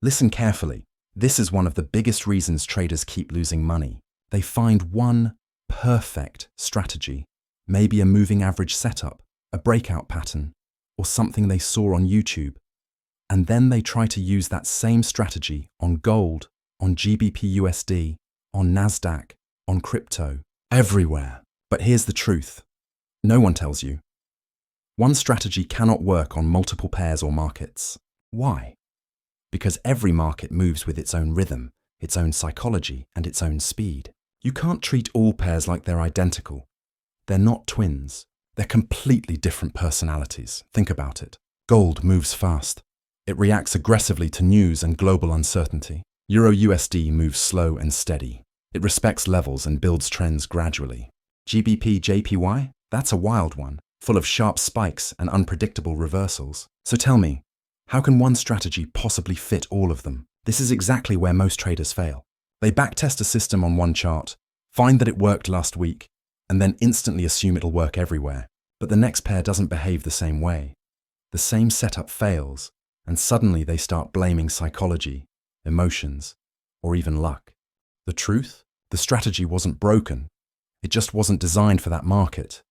Listen carefully. This is one of the biggest reasons traders keep losing money. They find one perfect strategy, maybe a moving average setup, a breakout pattern, or something they saw on YouTube. And then they try to use that same strategy on gold, on GBP USD, on NASDAQ, on crypto, everywhere. But here's the truth. No one tells you. One strategy cannot work on multiple pairs or markets. Why? Because every market moves with its own rhythm, its own psychology, and its own speed. You can't treat all pairs like they're identical. They're not twins. They're completely different personalities. Think about it. Gold moves fast. It reacts aggressively to news and global uncertainty. Euro USD moves slow and steady. It respects levels and builds trends gradually. GBP JPY? That's a wild one, full of sharp spikes and unpredictable reversals. So tell me, how can one strategy possibly fit all of them? This is exactly where most traders fail. They backtest a system on one chart, find that it worked last week, and then instantly assume it'll work everywhere. But the next pair doesn't behave the same way. The same setup fails, and suddenly they start blaming psychology, emotions, or even luck. The truth? The strategy wasn't broken. It just wasn't designed for that market.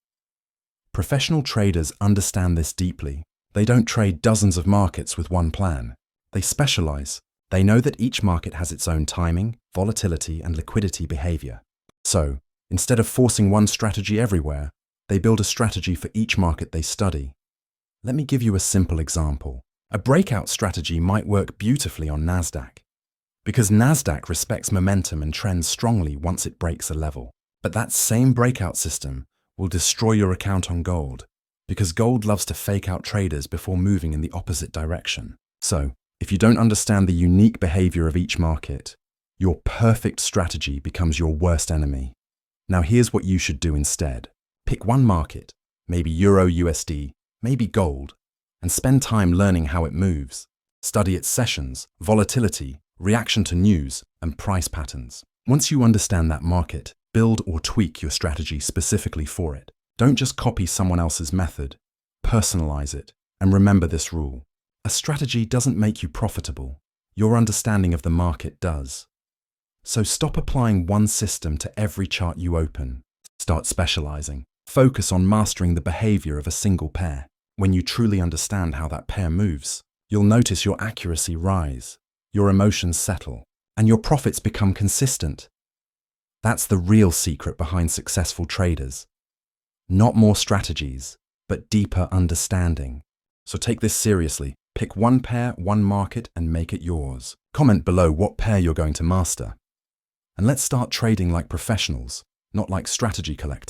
Professional traders understand this deeply. They don't trade dozens of markets with one plan. They specialize. They know that each market has its own timing, volatility, and liquidity behavior. So, instead of forcing one strategy everywhere, they build a strategy for each market they study. Let me give you a simple example. A breakout strategy might work beautifully on NASDAQ, because NASDAQ respects momentum and trends strongly once it breaks a level. But that same breakout system will destroy your account on gold, because gold loves to fake out traders before moving in the opposite direction. So, if you don't understand the unique behavior of each market, your perfect strategy becomes your worst enemy. Now here's what you should do instead. Pick one market, maybe Euro USD, maybe gold, and spend time learning how it moves. Study its sessions, volatility, reaction to news, and price patterns. Once you understand that market, build or tweak your strategy specifically for it. Don't just copy someone else's method. Personalize it, and remember this rule. A strategy doesn't make you profitable. Your understanding of the market does. So stop applying one system to every chart you open. Start specializing. Focus on mastering the behavior of a single pair. When you truly understand how that pair moves, you'll notice your accuracy rise, your emotions settle, and your profits become consistent. That's the real secret behind successful traders. Not more strategies, but deeper understanding. So take this seriously. Pick one pair, one market, and make it yours. Comment below what pair you're going to master. And let's start trading like professionals, not like strategy collectors.